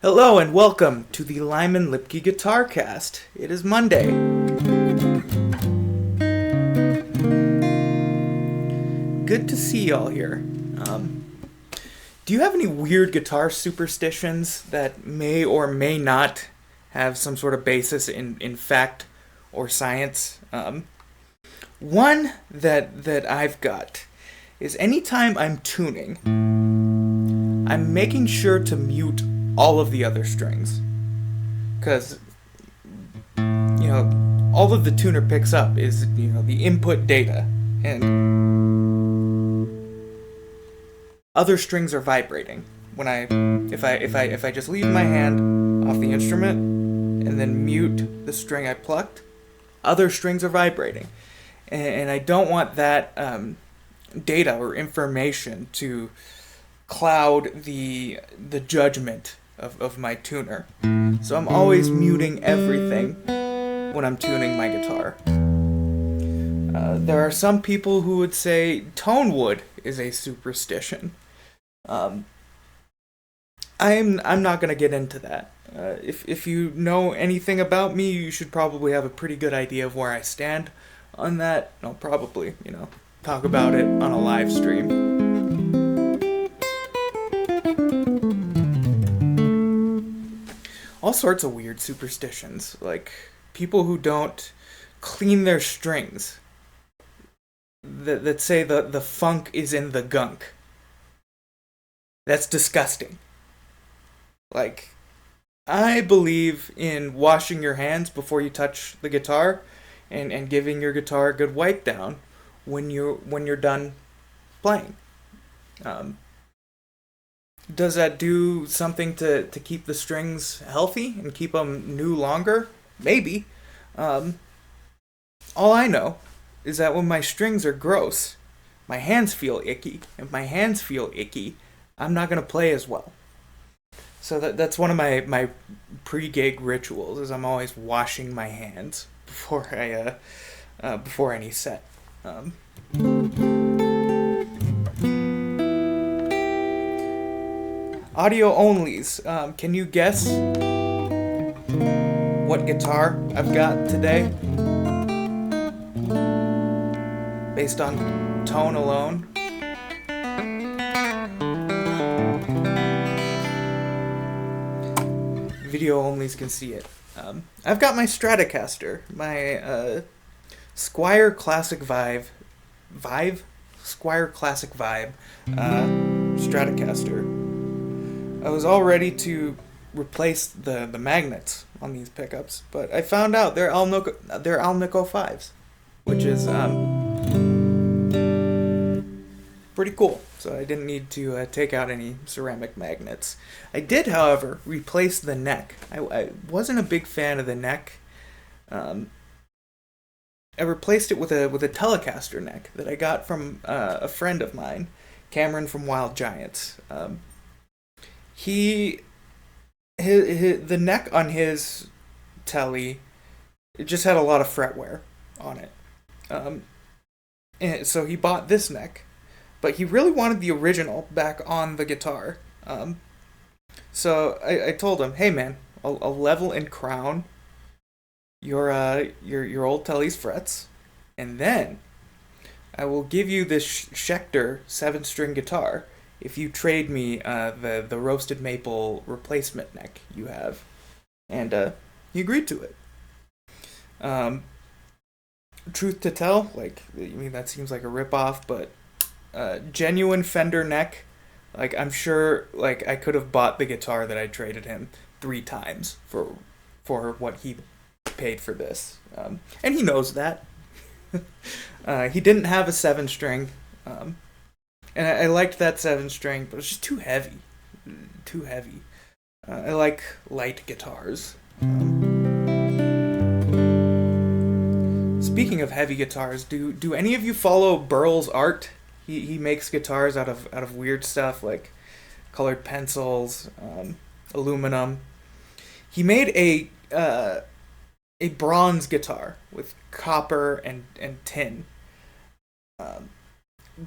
Hello and welcome to the Lyman Lipke Guitarcast. It is Monday. Good to see y'all here. Do you have any weird guitar superstitions that may or may not have some sort of basis in fact or science? One that I've got is anytime I'm tuning, I'm making sure to mute all of the other strings, because all of the tuner picks up is the input data, and other strings are vibrating when if I just leave my hand off the instrument and then mute the string I plucked, other strings are vibrating, and I don't want that data or information to cloud the judgment of my tuner. So I'm always muting everything when I'm tuning my guitar. There are some people who would say tone wood is a superstition. I'm not gonna get into that. If you know anything about me, you should probably have a pretty good idea of where I stand on that. I'll probably talk about it on a live stream. All sorts of weird superstitions, like people who don't clean their strings, that say the funk is in the gunk. That's disgusting. Like, I believe in washing your hands before you touch the guitar, and giving your guitar a good wipe down when you're done playing. Does that do something to keep the strings healthy and keep them new longer? Maybe. All I know is that when my strings are gross, my hands feel icky. If my hands feel icky, I'm not going to play as well. So that's one of my pre-gig rituals, is I'm always washing my hands before any set. Audio onlys. Can you guess what guitar I've got today? Based on tone alone. Video onlys can see it. I've got my Stratocaster, my Squier Classic Vibe Stratocaster. I was all ready to replace the magnets on these pickups, but I found out they're Alnico 5s, which is pretty cool. So I didn't need to take out any ceramic magnets. I did, however, replace the neck. I wasn't a big fan of the neck. I replaced it with a Telecaster neck that I got from a friend of mine, Cameron from Wild Giants. The neck on his telly, it just had a lot of fretware on it. And so he bought this neck, but he really wanted the original back on the guitar. So I told him, hey man, I'll level and crown your old telly's frets, and then I will give you this Schecter 7-string guitar if you trade me the roasted maple replacement neck you have. And he agreed to it. Truth to tell, that seems like a ripoff, but genuine Fender neck, I'm sure I could have bought the guitar that I traded him 3 times for what he paid for this. And he knows that. He didn't have a 7-string. And I liked that 7-string, but it's just too heavy. I like light guitars. Speaking of heavy guitars, do any of you follow Burl's art? He makes guitars out of weird stuff like colored pencils, aluminum. He made a bronze guitar with copper and tin.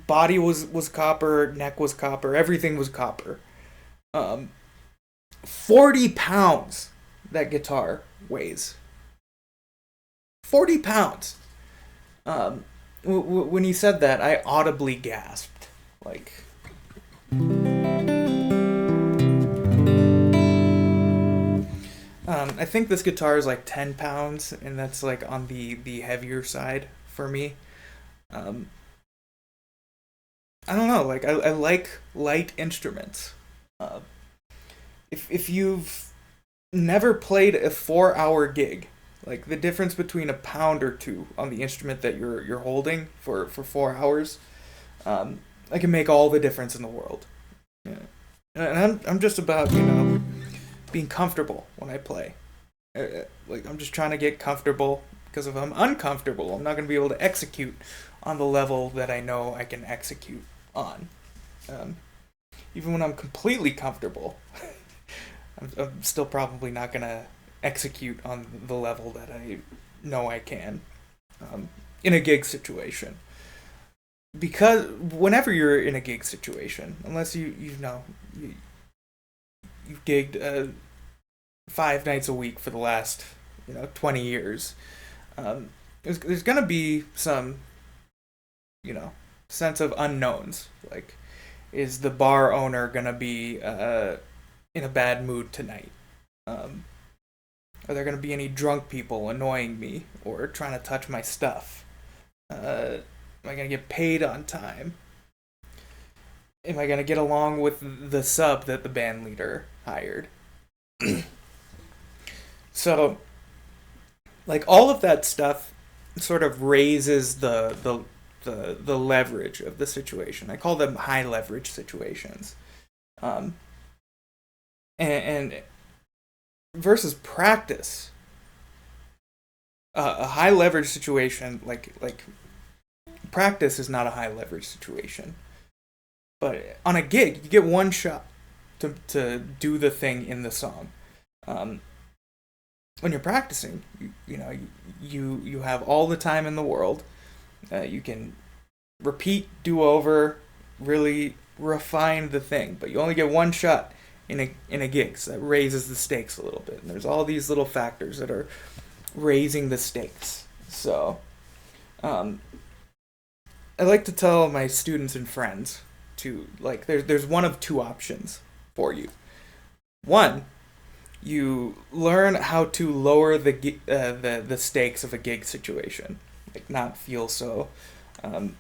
Body was copper, neck was copper, everything was copper. 40 pounds that guitar weighs. 40 pounds. When he said that, I audibly gasped. Like, I think this guitar is like 10 pounds, and that's like on the heavier side for me. Um, I don't know, like, I like light instruments. Uh, if you've never played a 4 hour gig, like the difference between a pound or two on the instrument that you're holding for 4 hours, I can make all the difference in the world. Yeah. And I'm just about, being comfortable when I play. Like, I'm just trying to get comfortable, because if I'm uncomfortable, I'm not going to be able to execute on the level that I know I can execute on. Um, Even when I'm completely comfortable, I'm still probably not going to execute on the level that I know I can, in a gig situation. Because whenever you're in a gig situation, unless you've gigged 5 nights a week for the last 20 years, there's gonna be some sense of unknowns. Like, is the bar owner gonna be in a bad mood tonight? Are there gonna be any drunk people annoying me or trying to touch my stuff? Am I gonna get paid on time? Am I gonna get along with the sub that the band leader hired? So, like, all of that stuff sort of raises the leverage of the situation. I call them high leverage situations. Um, and versus practice, a high leverage situation, like practice is not a high leverage situation. But on a gig, you get one shot to do the thing in the song. Um, when you're practicing, you have all the time in the world. You can repeat, do over, really refine the thing, but you only get one shot in a gig, so that raises the stakes a little bit. And there's all these little factors that are raising the stakes. So, I like to tell my students and friends to, like, there's one of two options for you. One, you learn how to lower the stakes of a gig situation, like not feel so, um,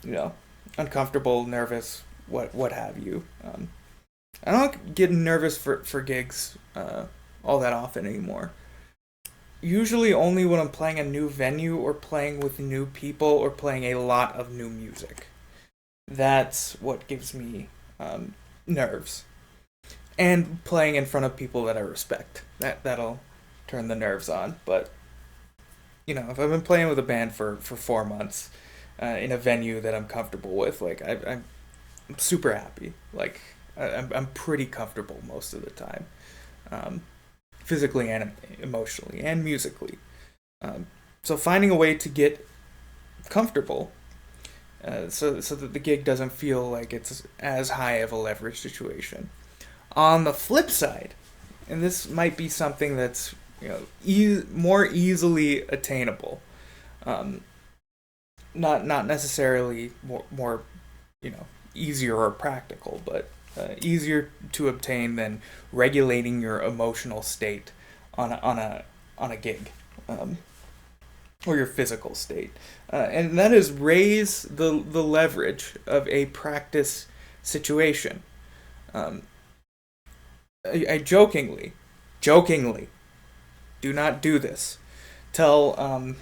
you know, uncomfortable, nervous, what have you. I don't get nervous for gigs all that often anymore. Usually only when I'm playing a new venue or playing with new people or playing a lot of new music. That's what gives me nerves. And playing in front of people that I respect. That'll turn the nerves on. But, if I've been playing with a band for 4 months in a venue that I'm comfortable with, like, I'm super happy. Like, I'm pretty comfortable most of the time. Physically and emotionally and musically. So finding a way to get comfortable so that the gig doesn't feel like it's as high of a leverage situation. On the flip side, and this might be something that's more easily attainable, not necessarily more easier or practical, but easier to obtain than regulating your emotional state on a gig, or your physical state, and that is raise the leverage of a practice situation. I jokingly, do not do this. Tell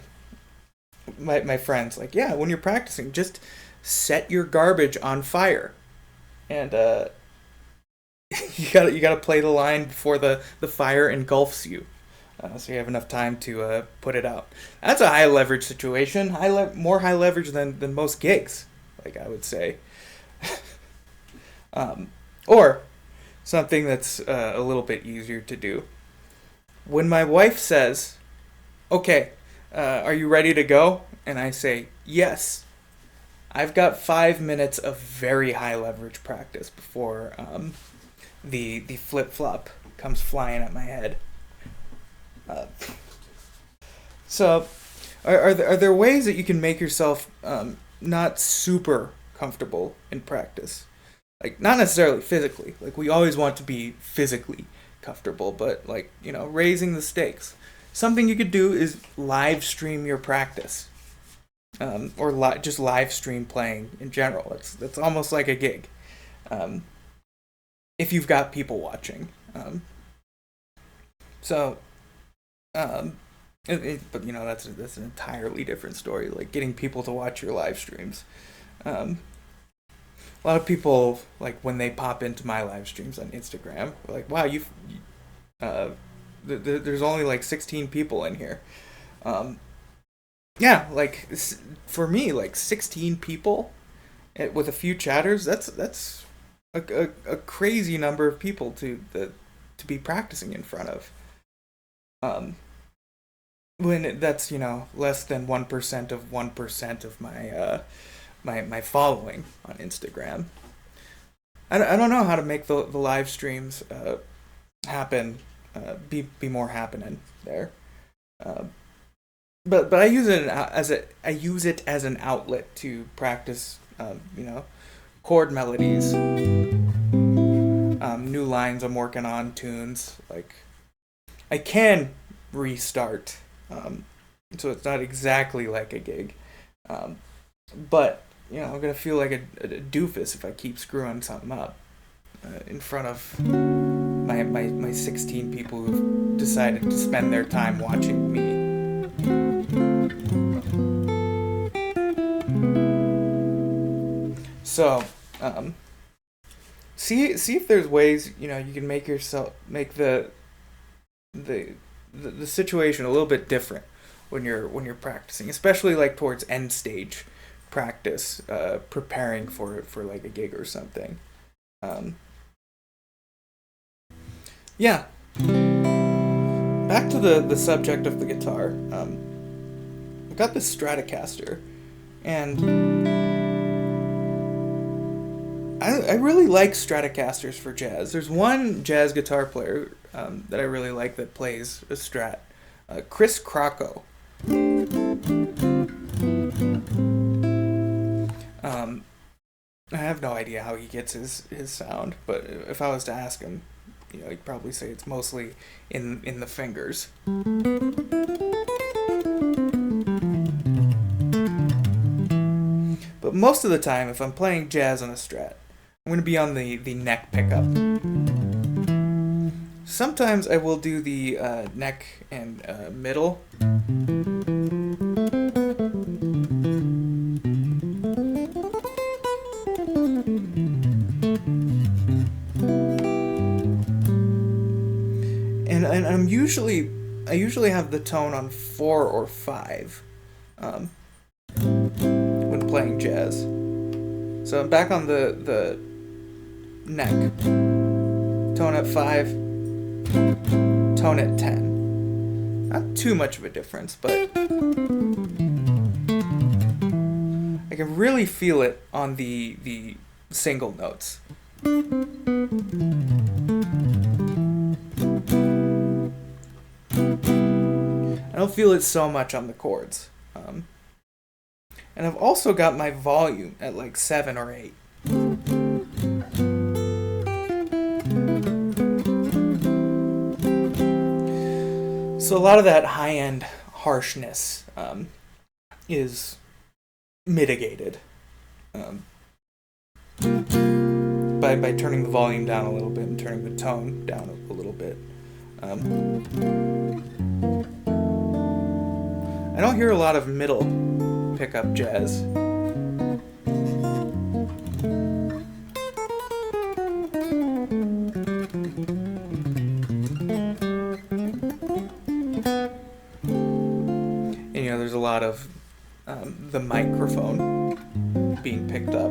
my friends, like, yeah, when you're practicing, just set your garbage on fire, and you gotta play the line before the fire engulfs you, so you have enough time to put it out. That's a high leverage situation, more high leverage than most gigs, like I would say. Or something that's a little bit easier to do. When my wife says, "Okay, are you ready to go?" and I say, "Yes," I've got 5 minutes of very high leverage practice before the flip flop comes flying at my head. So, are there ways that you can make yourself not super comfortable in practice? Like, not necessarily physically. Like, we always want to be physically comfortable, but, like, raising the stakes. Something you could do is live stream your practice. Or just live stream playing in general. That's almost like a gig. If you've got people watching. So, but that's an entirely different story. Like getting people to watch your live streams. A lot of people, like when they pop into my live streams on Instagram, are like, wow, there's only like 16 people in here. Yeah, like for me, like 16 people with a few chatters, that's a crazy number of people to be practicing in front of. When that's less than 1% of 1% of my my following on Instagram. I don't know how to make the live streams happen, be more happening there. But I use it as an outlet to practice chord melodies, new lines I'm working on, tunes. Like I can restart, so it's not exactly like a gig, but I'm gonna feel like a doofus if I keep screwing something up in front of my 16 people who've decided to spend their time watching me. So, see if there's ways you can make the situation a little bit different when you're practicing, especially like towards end stage practice, preparing for like a gig or something. Yeah. Back to the subject of the guitar. I've got this Stratocaster, and I really like Stratocasters for jazz. There's one jazz guitar player that I really like that plays a Strat, Chris Crocco. I have no idea how he gets his sound, but if I was to ask him, he'd probably say it's mostly in the fingers. But most of the time, if I'm playing jazz on a Strat, I'm going to be on the neck pickup. Sometimes I will do the neck and middle. And I usually have the tone on 4 or 5 when playing jazz. So I'm back on the neck. Tone at 5, tone at 10. Not too much of a difference, but I can really feel it on the single notes. I don't feel it so much on the chords. And I've also got my volume at like 7 or 8. So a lot of that high-end harshness is mitigated by turning the volume down a little bit and turning the tone down a little bit. I don't hear a lot of middle pickup jazz. And there's a lot of the microphone being picked up,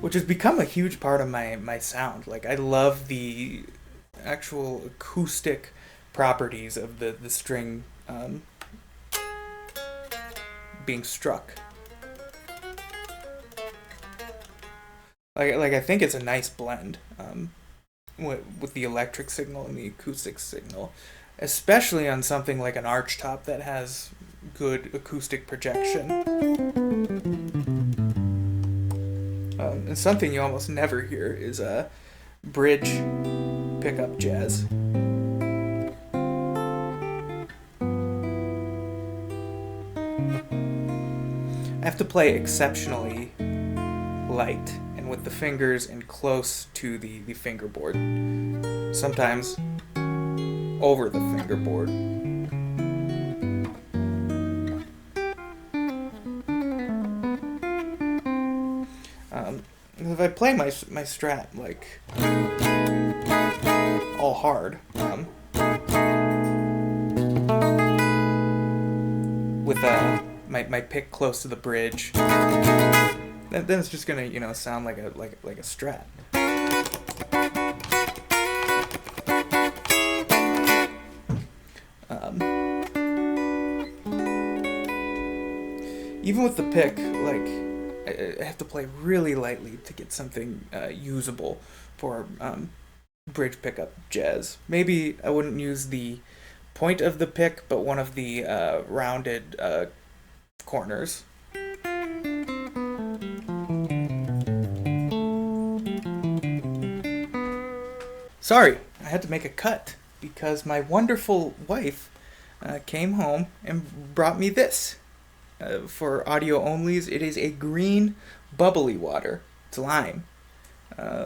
which has become a huge part of my sound. Like, I love the actual acoustic properties of the string being struck. Like I think it's a nice blend with the electric signal and the acoustic signal, especially on something like an archtop that has good acoustic projection. And something you almost never hear is a bridge pickup jazz. I have to play exceptionally light and with the fingers and close to the fingerboard. Sometimes over the fingerboard. If I play my Strat like all hard, with my pick close to the bridge, then it's just gonna sound like a Strat. Even with the pick, like I have to play really lightly to get something usable for bridge pickup jazz. Maybe I wouldn't use the point of the pick, but one of the rounded corners. Sorry, I had to make a cut because my wonderful wife came home and brought me this. For audio onlys, it is a green bubbly water. It's lime.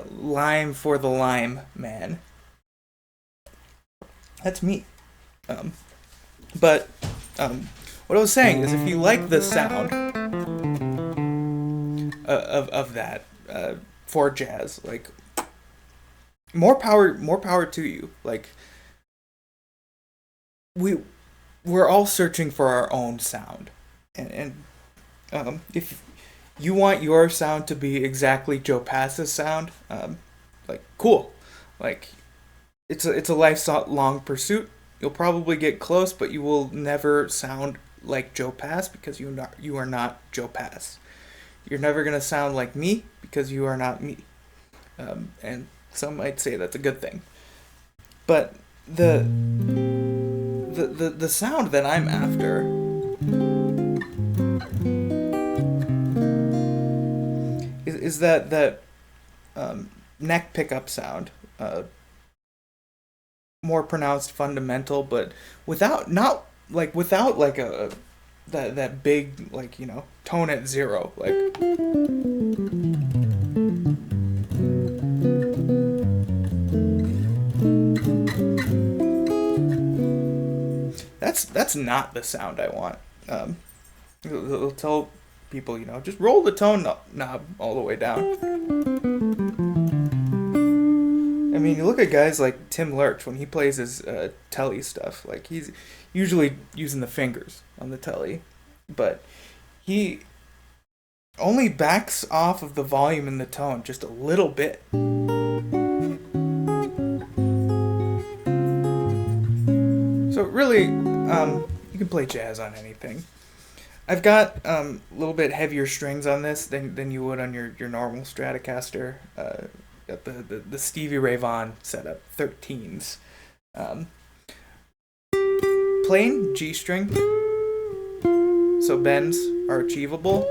Lime for the lime man. That's me. But what I was saying is, if you like the sound of that for jazz, like more power to you. Like we're all searching for our own sound. And if you want your sound to be exactly Joe Pass's sound, like cool, like it's a lifelong pursuit. You'll probably get close, but you will never sound like Joe Pass because you are not Joe Pass. You're never gonna sound like me because you are not me, and some might say that's a good thing. But the sound that I'm after is that neck pickup sound, more pronounced fundamental, but without a that big tone at zero, like that's not the sound I want. It'll tell people, just roll the tone knob all the way down. I mean, you look at guys like Tim Lurch when he plays his telly stuff. Like, he's usually using the fingers on the telly, but he only backs off of the volume and the tone just a little bit. So really, you can play jazz on anything. I've got a little bit heavier strings on this than you would on your normal Stratocaster. Got the Stevie Ray Vaughan setup, 13s. Plain G string, so bends are achievable.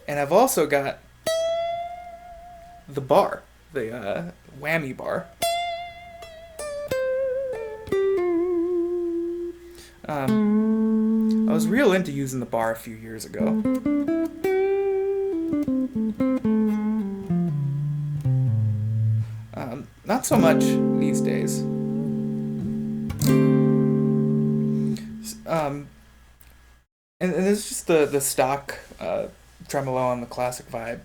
And I've also got the bar, the whammy bar. I was real into using the bar a few years ago. Not so much these days. And it's just the stock tremolo on the classic vibe.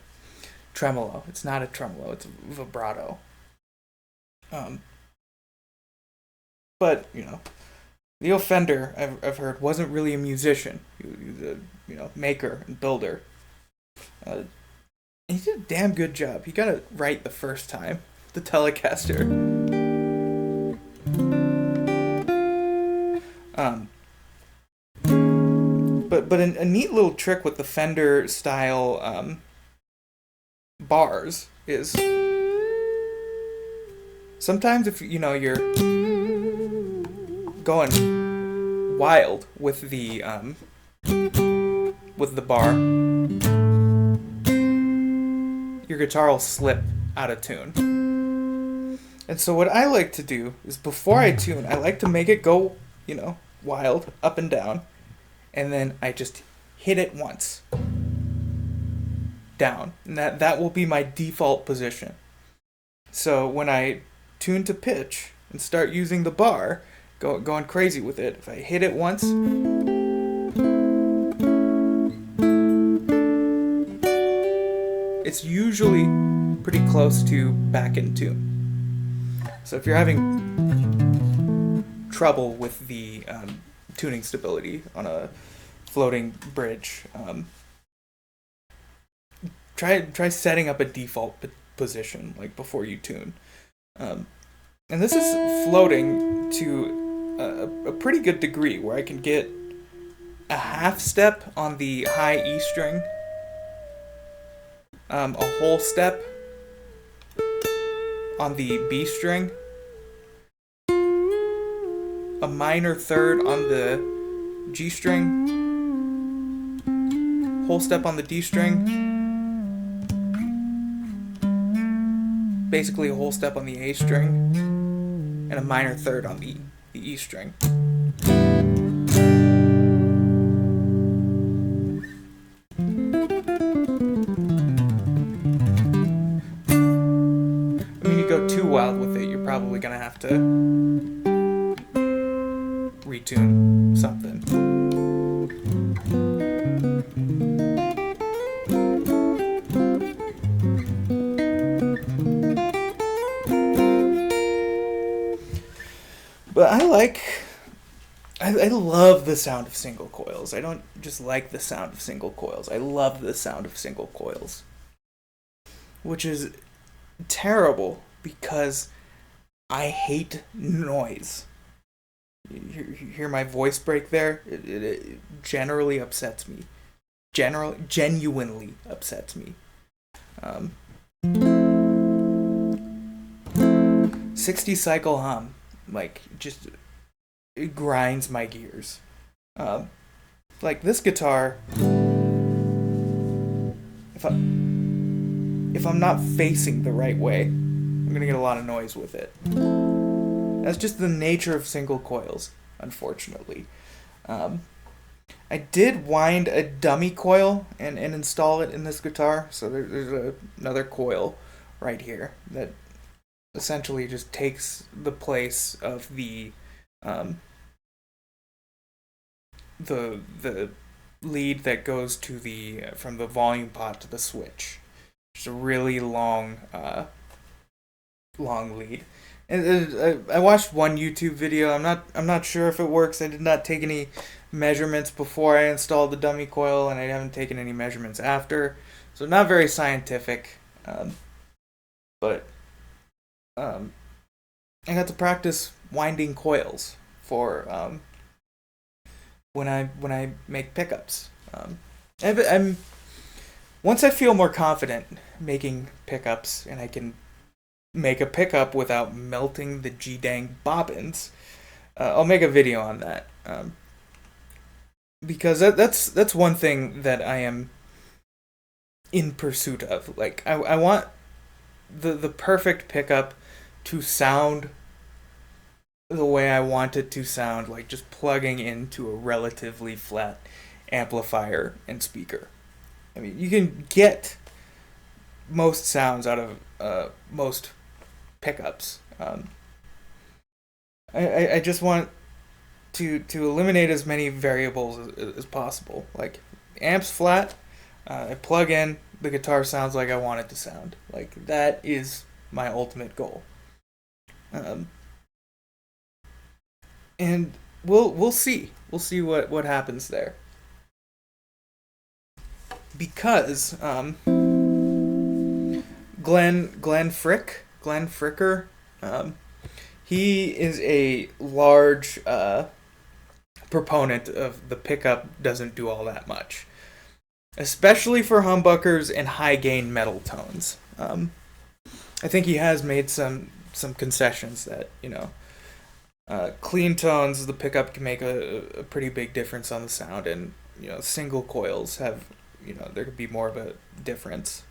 Tremolo. It's not a tremolo. It's a vibrato. But Leo Fender, I've heard, wasn't really a musician. He was a maker and builder. He did a damn good job. He got it right the first time. The Telecaster. But a neat little trick with the Fender style bars is sometimes if you're going wild with the bar, your guitar will slip out of tune. And so what I like to do is before I tune, I like to make it go, wild, up and down, and then I just hit it once. Down. And that will be my default position. So when I tune to pitch and start using the bar, going crazy with it, if I hit it once, it's usually pretty close to back in tune. So if you're having trouble with the tuning stability on a floating bridge, try setting up a default position like before you tune. And this is floating to a pretty good degree where I can get a half step on the high E string, a whole step on the B string, a minor third on the G string, whole step on the D string, basically a whole step on the A string, and a minor third on the E string. Go too wild with it, you're probably gonna have to retune something. But I love the sound of single coils. I don't just like the sound of single coils. I love the sound of single coils, which is terrible because I hate noise. You hear my voice break there? It generally upsets me. Genuinely upsets me. 60 cycle hum, just it grinds my gears. Like this guitar, if I'm not facing the right way, I'm gonna get a lot of noise with it. That's just the nature of single coils, unfortunately. I did wind a dummy coil and install it in this guitar, so there's another coil right here that essentially just takes the place of the lead that goes to from the volume pot to the switch. Just a really long lead. And I watched one YouTube video. I'm not sure if it works. I did not take any measurements before I installed the dummy coil, and I haven't taken any measurements after. So not very scientific. But I got to practice winding coils for when I make pickups. I'm once I feel more confident making pickups and I can make a pickup without melting the G-dang bobbins, I'll make a video on that. Because that's one thing that I am in pursuit of. Like I want the perfect pickup to sound the way I want it to sound, like just plugging into a relatively flat amplifier and speaker. I mean, you can get most sounds out of most pickups. I just want to eliminate as many variables as possible. Like, amp's flat, I plug in, the guitar sounds like I want it to sound. Like, that is my ultimate goal. And we'll see. We'll see what happens there. Because Glenn Fricker, he is a large proponent of the pickup doesn't do all that much, especially for humbuckers and high gain metal tones. I think he has made some concessions that clean tones, the pickup can make a pretty big difference on the sound, and single coils have there could be more of a difference.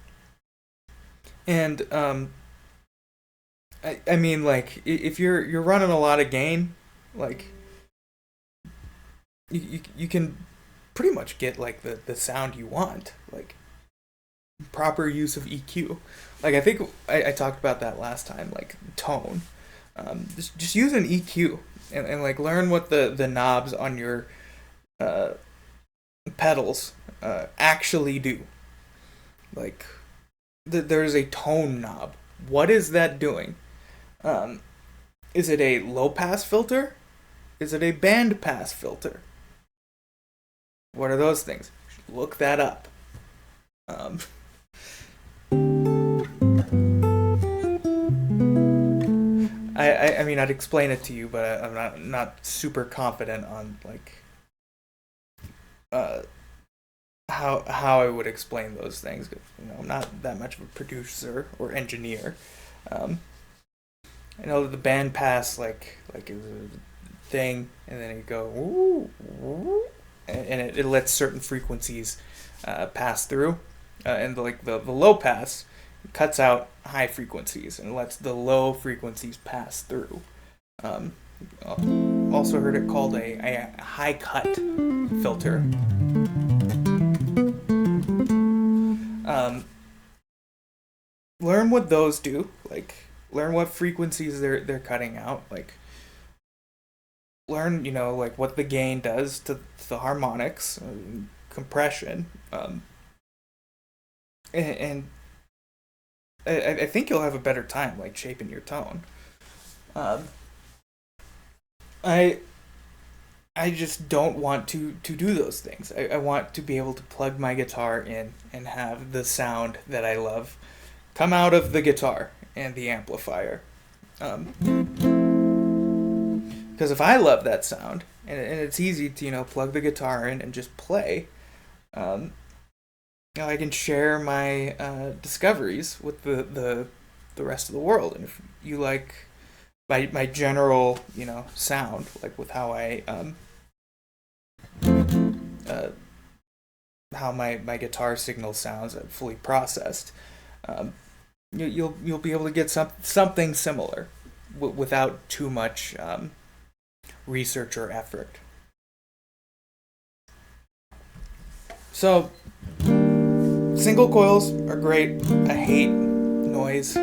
And I mean, like, if you're running a lot of gain, like, you can pretty much get like the sound you want, like proper use of EQ. Like, I think I talked about that last time, like tone. Just use an EQ, and like learn what the knobs on your uh, pedals actually do. Like, there's a tone knob. What is that doing? Um, is it a low pass filter? Is it a band pass filter? What are those things? Look that up. Um, I mean, I'd explain it to you, but I'm not super confident on like uh, how I would explain those things. 'Cause, I'm not that much of a producer or engineer. Um, I know that the band pass like is a thing, and then it go ooh, ooh, and it lets certain frequencies pass through, and like the low pass cuts out high frequencies and lets the low frequencies pass through. Um, Also heard it called a high cut filter. Um, Learn what those do. Like, learn what frequencies they're cutting out. Like, learn like what the gain does to the harmonics, compression. And I think you'll have a better time like shaping your tone. Um, I I just don't want to do those things. I want to be able to plug my guitar in and have the sound that I love come out of the guitar and the amplifier. Because if I love that sound, and it's easy to plug the guitar in and just play, um, I can share my discoveries with the rest of the world. And if you like my general sound, like with how I uh, how my guitar signal sounds fully processed, um, you'll be able to get something similar without too much research or effort. So single coils are great. I hate noise.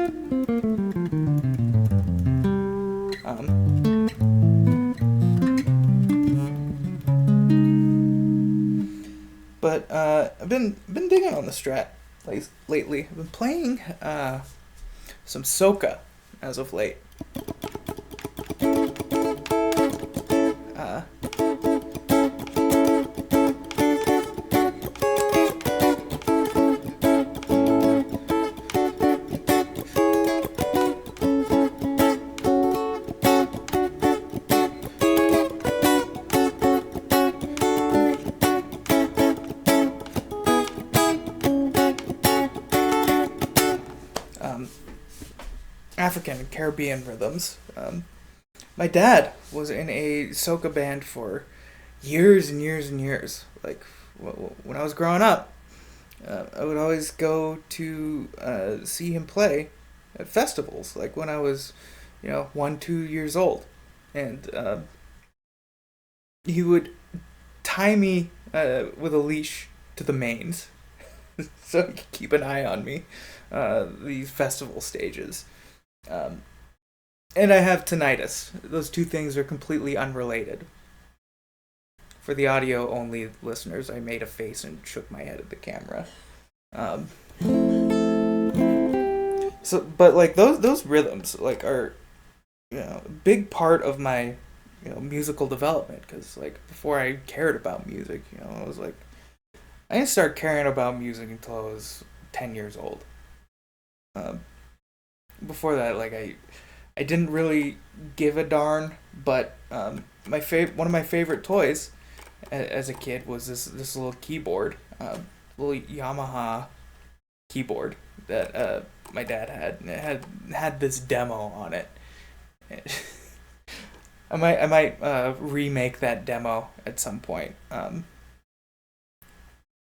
Um, but I've been digging on the Strat lately. I've been playing some Soca as of late. Uh, um, African and Caribbean rhythms. My dad was in a soca band for years and years and years. Like when I was growing up, I would always go to see him play at festivals. Like when I was, 1, 2 years old, and he would tie me with a leash to the mains, so he could keep an eye on me. These festival stages. Um, and I have tinnitus. Those two things are completely unrelated. For the audio only listeners, I made a face and shook my head at the camera. Um, but like those rhythms like are a big part of my musical development. Because like before I cared about music, I was like I didn't start caring about music until I was 10 years old. Um, Before that, like I didn't really give a darn, but one of my favorite toys as a kid was this little keyboard, little Yamaha keyboard that my dad had. And it had this demo on it. I might remake that demo at some point.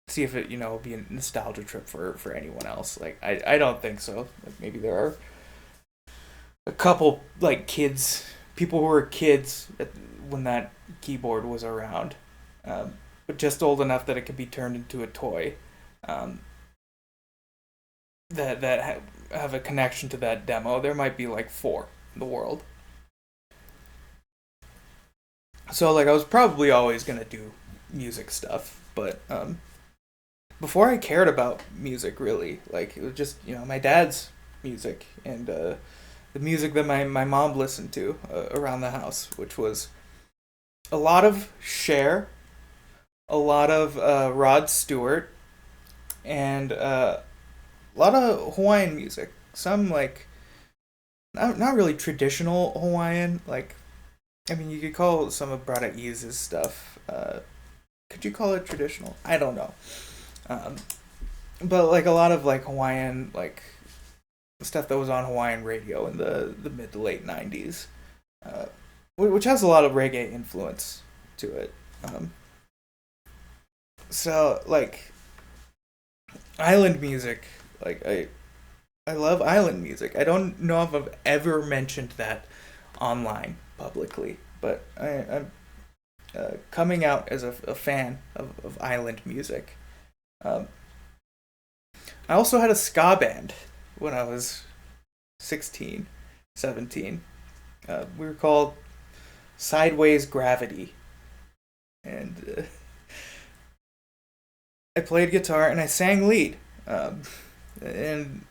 See if it will be a nostalgia trip for anyone else. Like I don't think so. Like maybe there are a couple like people who were kids when that keyboard was around, but just old enough that it could be turned into a toy. Um, that have a connection to that demo. There might be like four in the world. So like I was probably always gonna do music stuff, but before I cared about music really, like it was just my dad's music and the music that my mom listened to around the house, which was a lot of Cher, a lot of Rod Stewart, and a lot of Hawaiian music. Some like not really traditional Hawaiian. Like I mean, you could call some of Brada Ease's stuff. Could you call it traditional? I don't know. Um, but like a lot of like Hawaiian like stuff that was on Hawaiian radio in the mid to late '90s, uh, which has a lot of reggae influence to it. Um, so like island music, like I love island music. I don't know if I've ever mentioned that online publicly, but I'm coming out as a fan of island music. Um, I also had a ska band when I was 16, 17. We were called Sideways Gravity, and I played guitar and I sang lead. And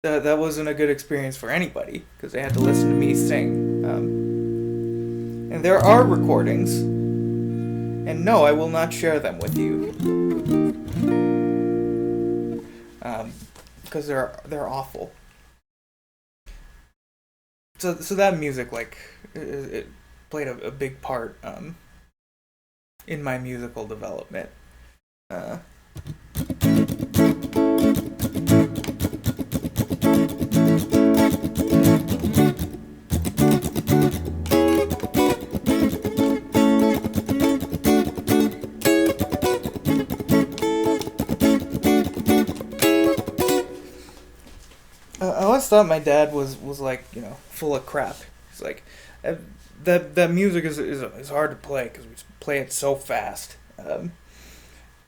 that wasn't a good experience for anybody because they had to listen to me sing. And there are recordings, and no, I will not share them with you because they're awful. So that music like it played a big part in my musical development. Uh, I always thought my dad was like full of crap. He's like, uh, that music is hard to play because we play it so fast,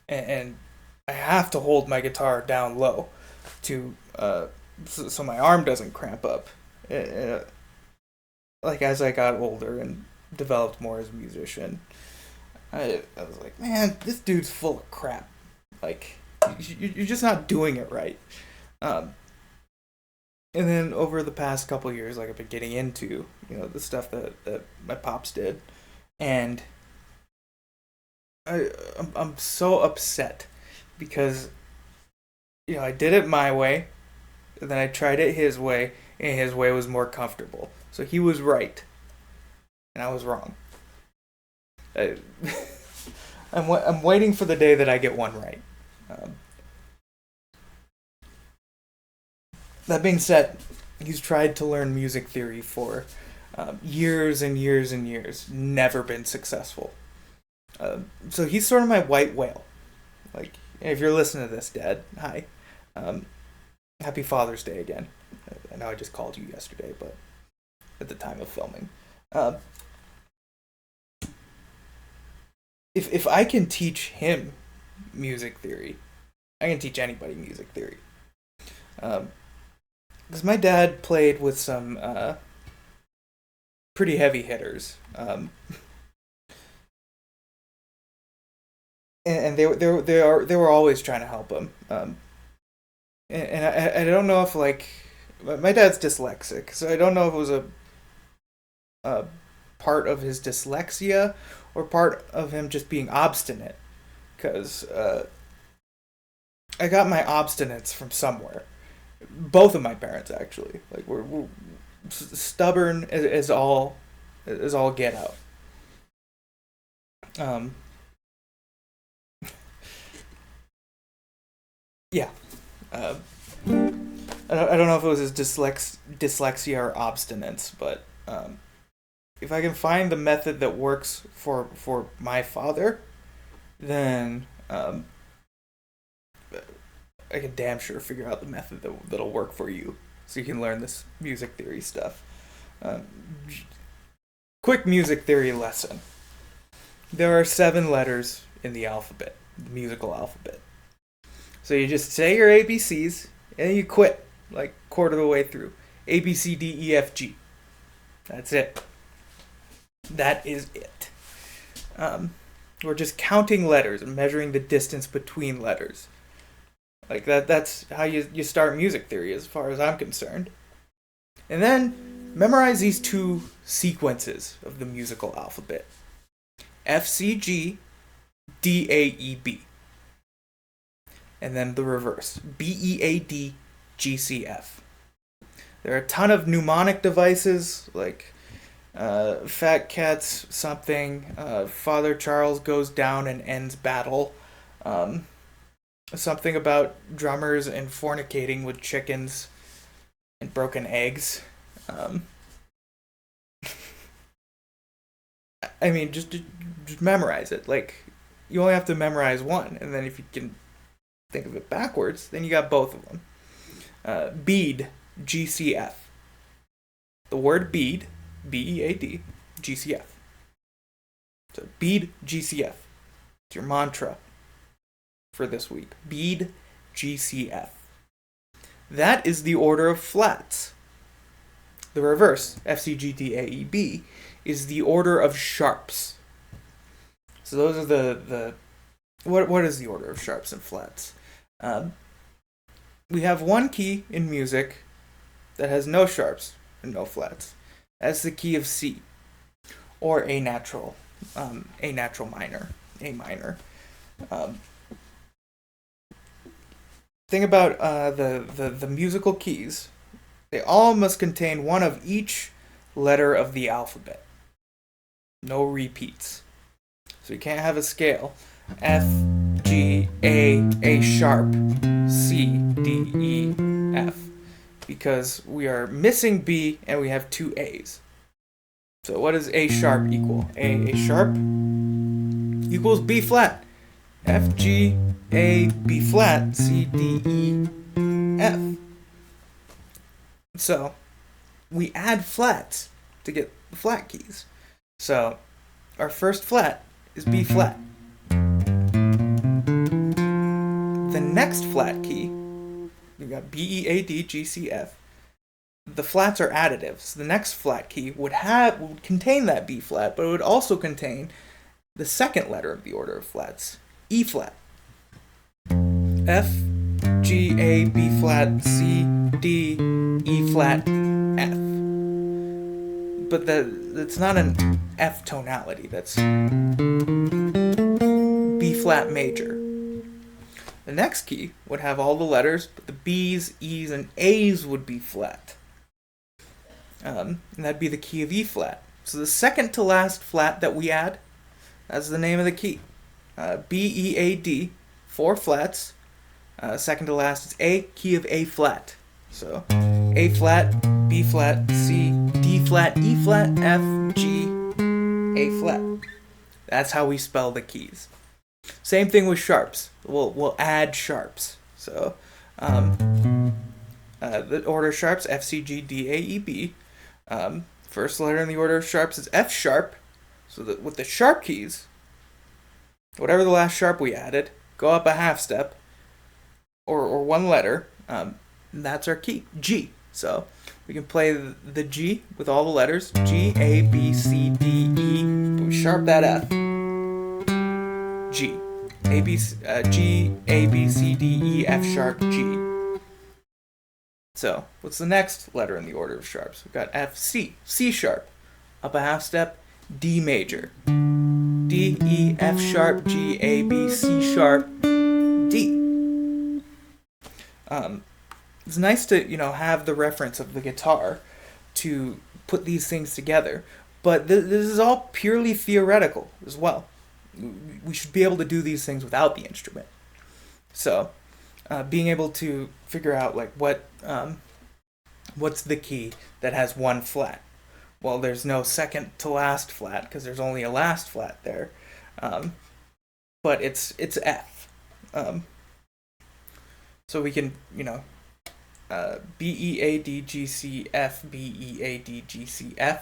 and I have to hold my guitar down low to so my arm doesn't cramp up. Uh, like as I got older and developed more as a musician, I was like, man, this dude's full of crap. Like you're just not doing it right. Um, and then over the past couple of years, like I've been getting into the stuff that my pops did, and I'm so upset because I did it my way, and then I tried it his way, and his way was more comfortable. So he was right, and I was wrong. I, I'm waiting for the day that I get one right. Um, that being said, he's tried to learn music theory for years and years and years, never been successful. So he's sort of my white whale. Like, if you're listening to this, Dad, hi. Um, Happy Father's Day again. I know I just called you yesterday, but at the time of filming. Uh, if I can teach him music theory, I can teach anybody music theory. Because my dad played with some pretty heavy hitters, and they were always trying to help him. And I don't know if like my dad's dyslexic, so I don't know if it was a part of his dyslexia or part of him just being obstinate. Because I got my obstinance from somewhere. Both of my parents actually. Like stubborn as all get out. Um, yeah. Uh, I don't know if it was his dyslexia or obstinance, but if I can find the method that works for my father, then I can damn sure figure out the method that'll work for you, so you can learn this music theory stuff. Um, Quick music theory lesson. There are 7 letters in the alphabet, the musical alphabet. So you just say your ABCs and you quit like quarter of the way through. A, B, C, D, E, F, G. That's it. That is it. We're just counting letters and measuring the distance between letters. Like that's how you start music theory as far as I'm concerned. And then memorize these 2 sequences of the musical alphabet. F, C, G, D, A, E, B. And then the reverse. B, E, A, D, G, C, F. There are a ton of mnemonic devices like Fat Cat's something, Father Charles goes down and ends battle, something about drummers and fornicating with chickens and broken eggs. I mean, just memorize it. Like, you only have to memorize one, and then if you can think of it backwards, then you got both of them. Bead, GCF. The word bead, BEAD, GCF. So bead, GCF. It's your mantra for this week. Bead, GCF. That is the order of flats. The reverse, FCGDAEB, is the order of sharps. So those are the what is the order of sharps and flats? We have one key in music that has no sharps and no flats. That's the key of C, or A natural minor, A minor. Thing about the musical keys, they all must contain one of each letter of the alphabet. No repeats. So you can't have a scale. F, G, A sharp, C, D, E, F. Because we are missing B and we have 2 A's. So what does A sharp equal? A sharp equals B flat. F, G, A, B flat, C, D, E, F. So we add flats to get the flat keys. So our first flat is B flat. The next flat key, we got B, E, A, D, G, C, F. The flats are additive. So the next flat key would contain that B flat, but it would also contain the second letter of the order of flats, E flat. F, G, A, B flat, C, D, E flat, F. But that's not an F tonality. That's B flat major. The next key would have all the letters, but the B's, E's, and A's would be flat. And that'd be the key of E flat. So the second to last flat that we add, that's the name of the key. B, E, A, D, 4 flats. Second to last is A, key of A flat. So A flat, B flat, C, D flat, E flat, F, G, A flat. That's how we spell the keys. Same thing with sharps. We'll add sharps. So the order of sharps, F, C, G, D, A, E, B. First letter in the order of sharps is F sharp. So that with the sharp keys, whatever the last sharp we added, go up a half step or one letter. That's our key, G. So we can play the G with all the letters, G, A, B, C, D, E. But we sharp that F. G. G, A, B, C, D, E, F sharp, G. So, what's the next letter in the order of sharps? We've got F, C. C sharp. Up a half step, D major. D, E, F sharp, G, A, B, C sharp, D. It's nice to, have the reference of the guitar to put these things together. But this is all purely theoretical as well. We should be able to do these things without the instrument. So, being able to figure out like what's the key that has one flat. Well, there's no second to last flat because there's only a last flat there, but it's F. So we can BEADGCF, BEADGCF.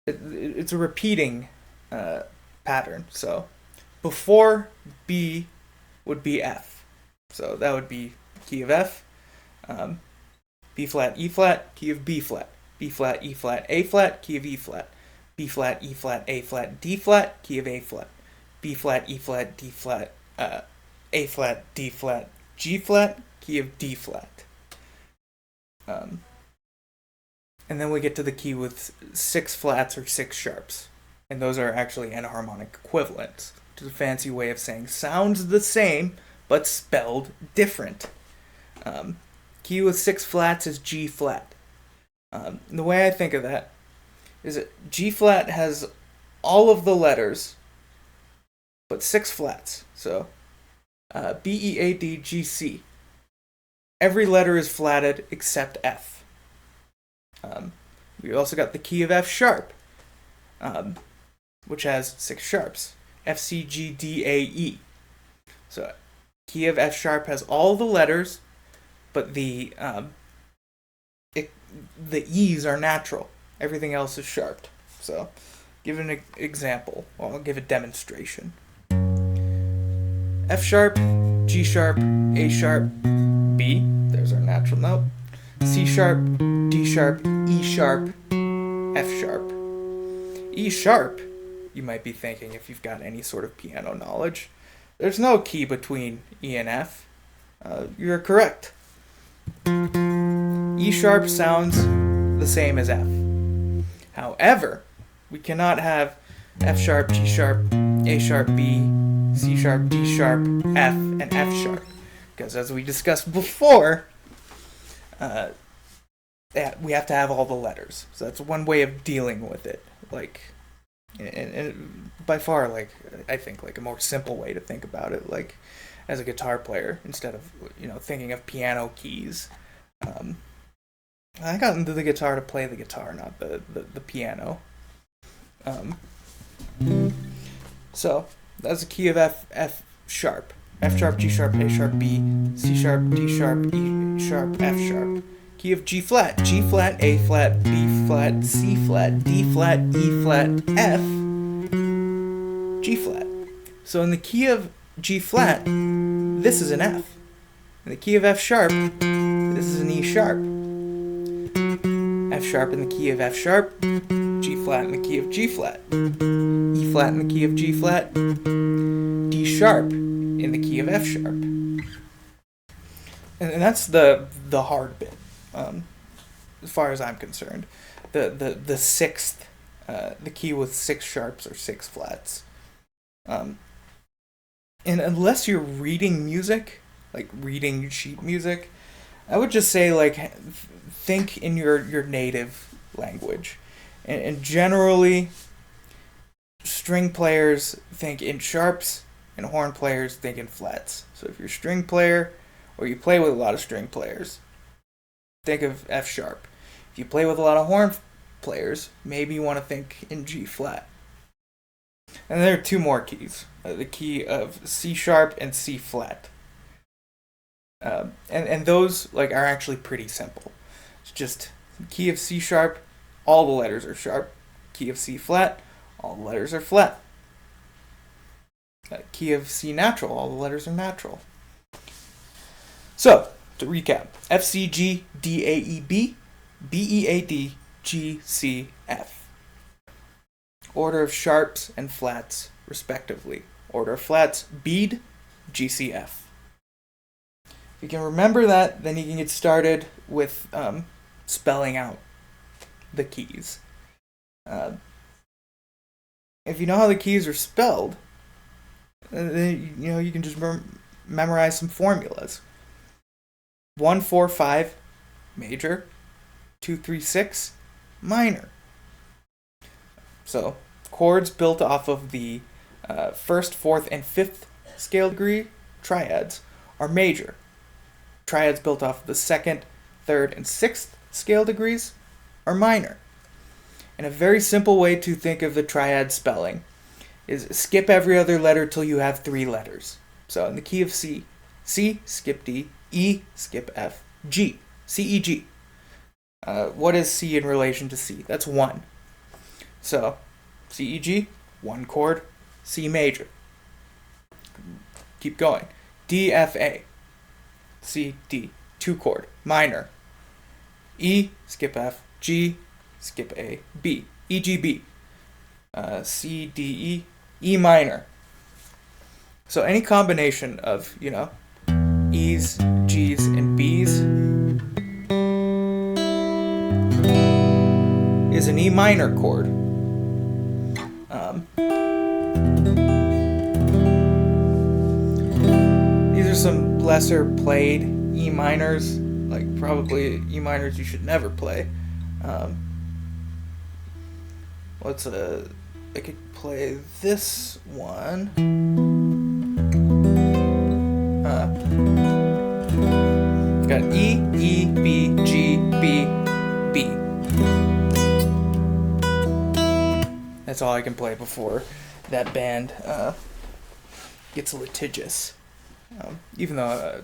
It's a repeating pattern. So before B would be F. So that would be key of F, B flat, E flat, key of B flat, B flat, E flat, A flat, key of E flat, B flat, E flat, A flat, D flat, key of A flat, B flat, E flat, D flat, A flat, D flat, G flat, key of D flat. And then we get to the key with 6 flats or 6 sharps. And those are actually enharmonic equivalents, which is a fancy way of saying sounds the same, but spelled different. Key with 6 flats is G flat. The way I think of that is that G flat has all of the letters, but 6 flats. So B, E, A, D, G, C. Every letter is flatted except F. We also got the key of F sharp, which has 6 sharps. F, C, G, D, A, E. So key of F sharp has all the letters, but the E's are natural. Everything else is sharped. So, give an example. Well, I'll give a demonstration. F sharp, G sharp, A sharp, B. There's our natural note. C sharp, D sharp, E sharp, F sharp. E sharp, you might be thinking if you've got any sort of piano knowledge. There's no key between E and F. You're correct. E sharp sounds the same as F. However, we cannot have F sharp, G sharp, A sharp, B, C sharp, D sharp, F, and F sharp. Because as we discussed before, we have to have all the letters. So that's one way of dealing with it. Like, and by far, like, I think, like, a more simple way to think about it, like, as a guitar player, instead of, thinking of piano keys. I got into the guitar to play the guitar, not the piano. So, that's the key of F sharp. F sharp, G sharp, A sharp, B, C sharp, D sharp, E sharp, F sharp. Key of G flat, A flat, B flat, C flat, D flat, E flat, F, G flat. So in the key of G flat, this is an F. In the key of F sharp, this is an E sharp. F sharp in the key of F sharp, G flat in the key of G flat, E flat in the key of G flat, D sharp in the key of F sharp. And that's the hard bit, as far as I'm concerned. The sixth, the key with 6 sharps or 6 flats. And unless you're reading music, like reading sheet music, I would just say, like, think in your native language. And generally, string players think in sharps, and horn players think in flats. So if you're a string player, or you play with a lot of string players, think of F sharp. If you play with a lot of horn players, maybe you want to think in G flat. And there are 2 more keys. The key of C sharp and C flat. And those, like, are actually pretty simple. It's just key of C sharp, all the letters are sharp. Key of C flat, all the letters are flat. Key of C natural, all the letters are natural. So, to recap, F, C, G, D, A, E, B, B, E, A, D, G, C, F. Order of sharps and flats, respectively. Order of flats, bead, G, C, F. If you can remember that, then you can get started with spelling out the keys. If you know how the keys are spelled, then you can just memorize some formulas. 1, 4, 5, major. 2, 3, 6, minor. So chords built off of the first, fourth, and fifth scale degree triads are major. Triads built off of the second, third, and sixth scale degrees are minor. And a very simple way to think of the triad spelling is skip every other letter till you have 3 letters. So in the key of C, C, skip D, E, skip F, G, C, E, G. What is C in relation to C? That's 1. So C, E, G, 1 chord, C major. Keep going. D, F, A, C, D, 2 chord, minor. E, skip F, G, skip A, B, E, G, B. C, D, E, E minor. So any combination of, E's, G's, and B's is an E minor chord. These are some lesser played E minors, like probably E minors you should never play. I could play this one. Got E, E, B, G, B, B. That's all I can play before that band gets litigious. Even though,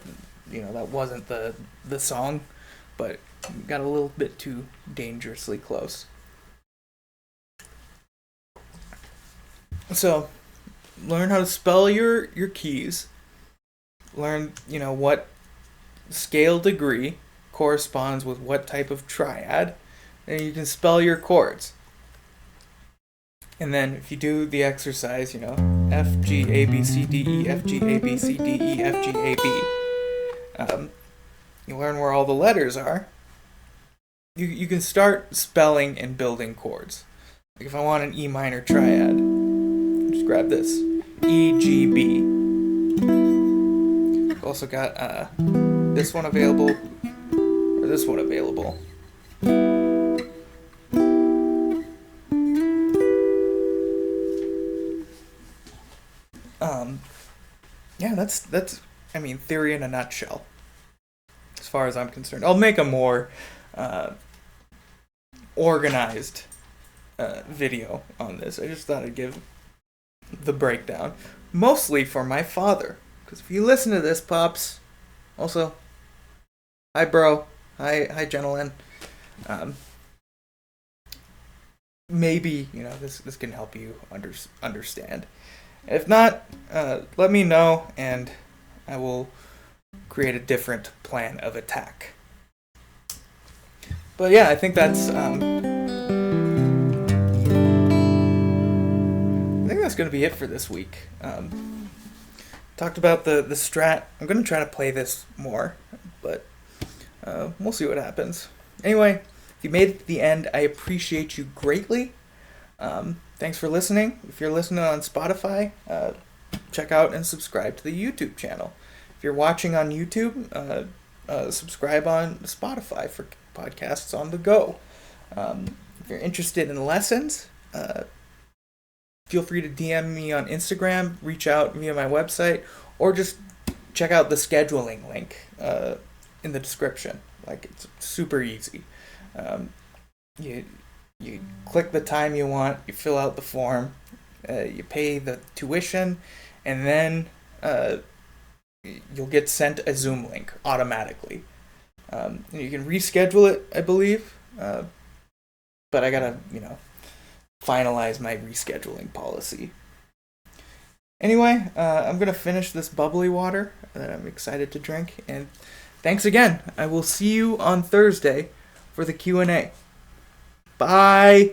that wasn't the song, but got a little bit too dangerously close. So, learn how to spell your keys. Learn, what scale degree corresponds with what type of triad. And you can spell your chords. And then if you do the exercise, F, G, A, B, C, D, E, F, G, A, B, C, D, E, F, G, A, B. You learn where all the letters are. You can start spelling and building chords. Like if I want an E minor triad, just grab this. E, G, B. I've also got this one available, or this one available. Yeah, that's theory in a nutshell, as far as I'm concerned. I'll make a more organized video on this. I just thought I'd give the breakdown, mostly for my father, because if you listen to this, Pops, also, hi bro, hi gentlemen, maybe, this can help you understand. If not, let me know, and I will create a different plan of attack. But yeah, I think that's going to be it for this week. Talked about the Strat. I'm going to try to play this more, but we'll see what happens. Anyway, if you made it to the end, I appreciate you greatly. Thanks for listening. If you're listening on Spotify, check out and subscribe to the YouTube channel. If you're watching on YouTube, subscribe on Spotify for podcasts on the go. If you're interested in lessons, feel free to DM me on Instagram, reach out via my website, or just check out the scheduling link in the description. Like, it's super easy. You click the time you want, you fill out the form, you pay the tuition, and then you'll get sent a Zoom link automatically. You can reschedule it, I believe, but I gotta, finalize my rescheduling policy. Anyway, I'm gonna finish this bubbly water that I'm excited to drink, and thanks again. I will see you on Thursday for the Q&A. Bye!